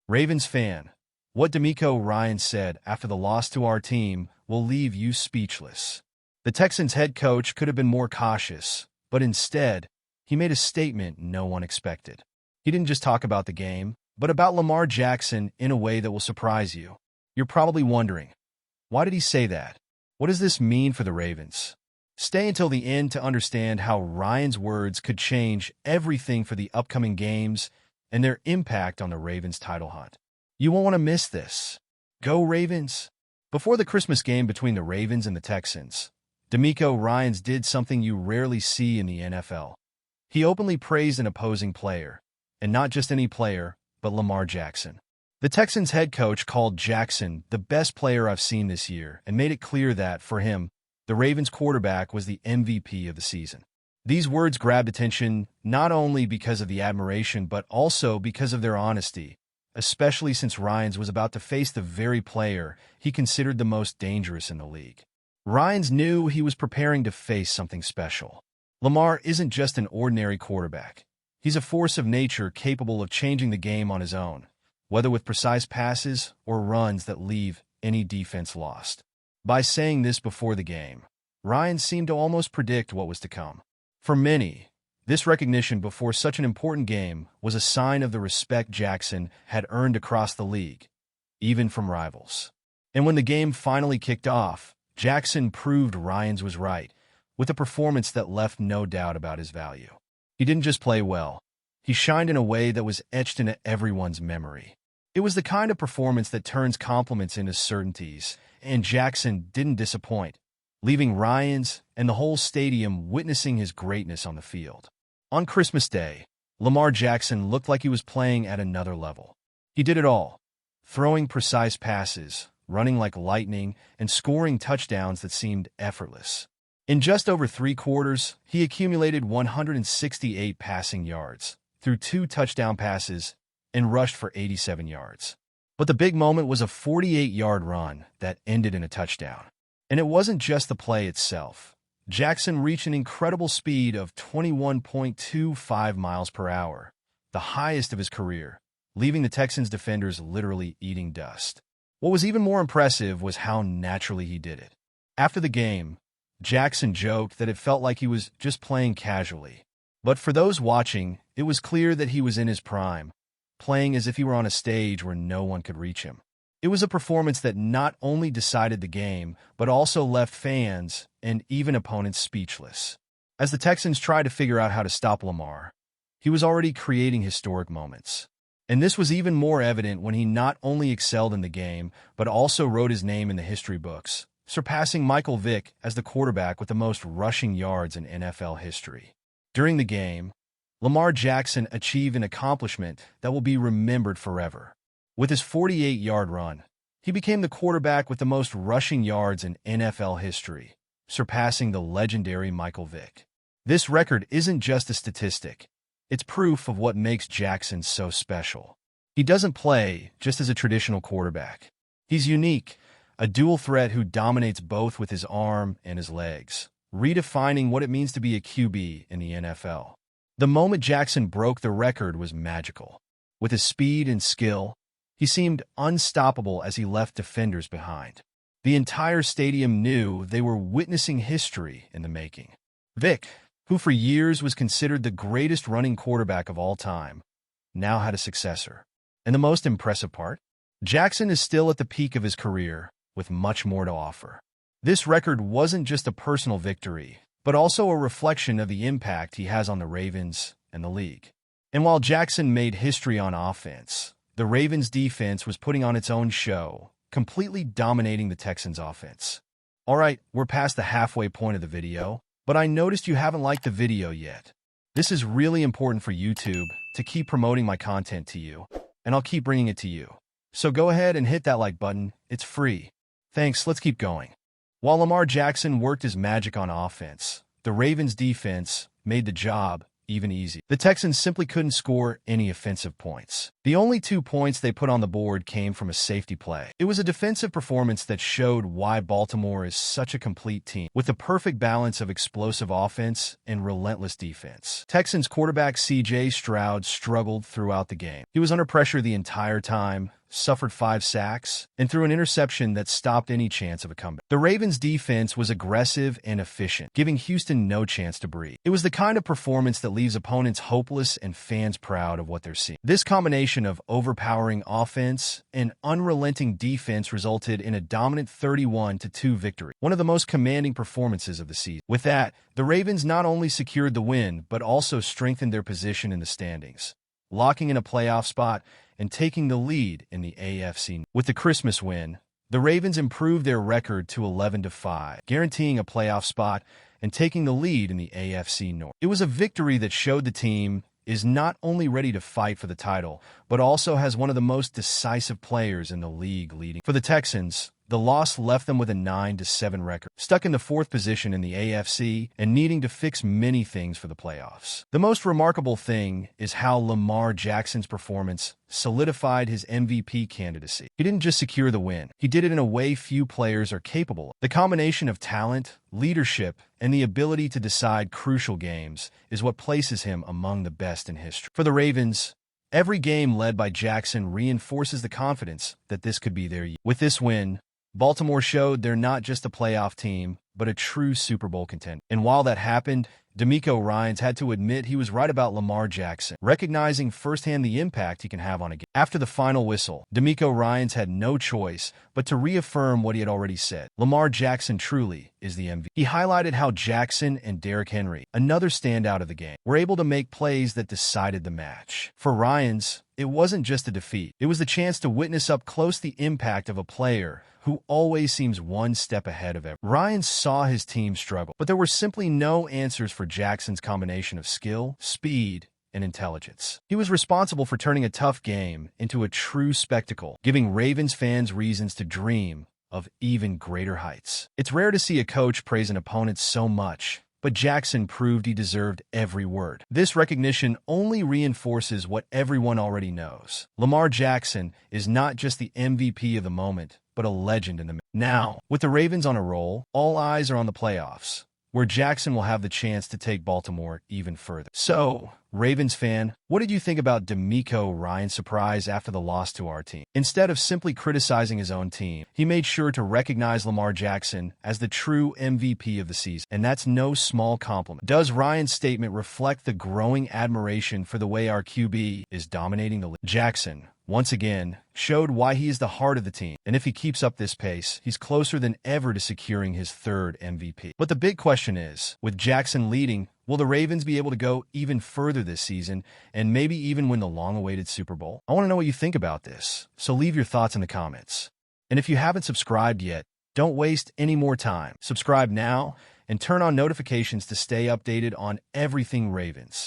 Ravens fan, what Demeco Ryans said after the loss to our team will leave you speechless. The Texans head coach could have been more cautious, but instead, he made a statement no one expected. He didn't just talk about the game, but about Lamar Jackson in a way that will surprise you. You're probably wondering, why did he say that? What does this mean for the Ravens? Stay until the end to understand how Ryan's words could change everything for the upcoming games and their impact on the Ravens' title hunt. You won't want to miss this. Go Ravens! Before the Christmas game between the Ravens and the Texans, Demeco Ryans did something you rarely see in the NFL. He openly praised an opposing player, and not just any player, but Lamar Jackson. The Texans head coach called Jackson the best player I've seen this year and made it clear that, for him, the Ravens quarterback was the MVP of the season. These words grabbed attention not only because of the admiration but also because of their honesty, especially since Ryans was about to face the very player he considered the most dangerous in the league. Ryans knew he was preparing to face something special. Lamar isn't just an ordinary quarterback. He's a force of nature capable of changing the game on his own, whether with precise passes or runs that leave any defense lost. By saying this before the game, Ryans seemed to almost predict what was to come. For many, this recognition before such an important game was a sign of the respect Jackson had earned across the league, even from rivals. And when the game finally kicked off, Jackson proved Ryans was right, with a performance that left no doubt about his value. He didn't just play well. He shined in a way that was etched into everyone's memory. It was the kind of performance that turns compliments into certainties, and Jackson didn't disappoint, leaving Ryans and the whole stadium witnessing his greatness on the field. On Christmas Day, Lamar Jackson looked like he was playing at another level. He did it all, throwing precise passes, running like lightning, and scoring touchdowns that seemed effortless. In just over 3 quarters, he accumulated 168 passing yards, threw 2 touchdown passes, and rushed for 87 yards. But the big moment was a 48-yard run that ended in a touchdown. And it wasn't just the play itself. Jackson reached an incredible speed of 21.25 miles per hour, the highest of his career, leaving the Texans defenders literally eating dust. What was even more impressive was how naturally he did it. After the game, Jackson joked that it felt like he was just playing casually. But for those watching, it was clear that he was in his prime, playing as if he were on a stage where no one could reach him. It was a performance that not only decided the game, but also left fans and even opponents speechless. As the Texans tried to figure out how to stop Lamar, he was already creating historic moments. And this was even more evident when he not only excelled in the game, but also wrote his name in the history books, surpassing Michael Vick as the quarterback with the most rushing yards in NFL history. During the game, Lamar Jackson achieved an accomplishment that will be remembered forever. With his 48-yard run, he became the quarterback with the most rushing yards in NFL history, surpassing the legendary Michael Vick. This record isn't just a statistic. It's proof of what makes Jackson so special. He doesn't play just as a traditional quarterback. He's unique, a dual threat who dominates both with his arm and his legs, redefining what it means to be a QB in the NFL. The moment Jackson broke the record was magical. With his speed and skill, he seemed unstoppable as he left defenders behind. The entire stadium knew they were witnessing history in the making. Vick, who for years was considered the greatest running quarterback of all time, now had a successor. And the most impressive part? Jackson is still at the peak of his career, with much more to offer. This record wasn't just a personal victory, but also a reflection of the impact he has on the Ravens and the league. And while Jackson made history on offense, the Ravens' defense was putting on its own show, completely dominating the Texans' offense. Alright, we're past the halfway point of the video, but I noticed you haven't liked the video yet. This is really important for YouTube to keep promoting my content to you, and I'll keep bringing it to you. So go ahead and hit that like button, it's free. Thanks, let's keep going. While Lamar Jackson worked his magic on offense, the Ravens' defense made the job even easier. The Texans simply couldn't score any offensive points. The only 2 points they put on the board came from a safety play. It was a defensive performance that showed why Baltimore is such a complete team, with a perfect balance of explosive offense and relentless defense. Texans quarterback C.J. Stroud struggled throughout the game. He was under pressure the entire time, suffered 5 sacks, and threw an interception that stopped any chance of a comeback. The Ravens' defense was aggressive and efficient, giving Houston no chance to breathe. It was the kind of performance that leaves opponents hopeless and fans proud of what they're seeing. This combination of overpowering offense and unrelenting defense resulted in a dominant 31-2 victory, one of the most commanding performances of the season. With that, the Ravens not only secured the win, but also strengthened their position in the standings, locking in a playoff spot and taking the lead in the AFC. With the Christmas win, the Ravens improved their record to 11-5, guaranteeing a playoff spot and taking the lead in the AFC North. It was a victory that showed the team is not only ready to fight for the title, but also has one of the most decisive players in the league leading. For the Texans, the loss left them with a 9-7 record, stuck in the 4th position in the AFC and needing to fix many things for the playoffs. The most remarkable thing is how Lamar Jackson's performance solidified his MVP candidacy. He didn't just secure the win, he did it in a way few players are capable of. The combination of talent, leadership, and the ability to decide crucial games is what places him among the best in history. For the Ravens, every game led by Jackson reinforces the confidence that this could be their year. With this win, Baltimore showed they're not just a playoff team, but a true Super Bowl contender. And while that happened, Demeco Ryans had to admit he was right about Lamar Jackson, recognizing firsthand the impact he can have on a game. After the final whistle, Demeco Ryans had no choice but to reaffirm what he had already said. Lamar Jackson truly is the MVP. He highlighted how Jackson and Derrick Henry, another standout of the game, were able to make plays that decided the match. For Ryans, it wasn't just a defeat. It was the chance to witness up close the impact of a player who always seems one step ahead of everyone. Ryans saw his team struggle, but there were simply no answers for Jackson's combination of skill, speed, and intelligence. He was responsible for turning a tough game into a true spectacle, giving Ravens fans reasons to dream of even greater heights. It's rare to see a coach praise an opponent so much, but Jackson proved he deserved every word. This recognition only reinforces what everyone already knows. Lamar Jackson is not just the MVP of the moment, but a legend in the now. With the Ravens on a roll, all eyes are on the playoffs, where Jackson will have the chance to take Baltimore even further. So, Ravens fan, what did you think about Demeco Ryans' surprise after the loss to our team? Instead of simply criticizing his own team, he made sure to recognize Lamar Jackson as the true MVP of the season, and that's no small compliment. Does Ryans' statement reflect the growing admiration for the way our QB is dominating the league? Jackson, once again, showed why he is the heart of the team, and if he keeps up this pace, he's closer than ever to securing his 3rd MVP. But the big question is, with Jackson leading, will the Ravens be able to go even further this season and maybe even win the long-awaited Super Bowl? I want to know what you think about this, so leave your thoughts in the comments. And if you haven't subscribed yet, don't waste any more time. Subscribe now and turn on notifications to stay updated on everything Ravens.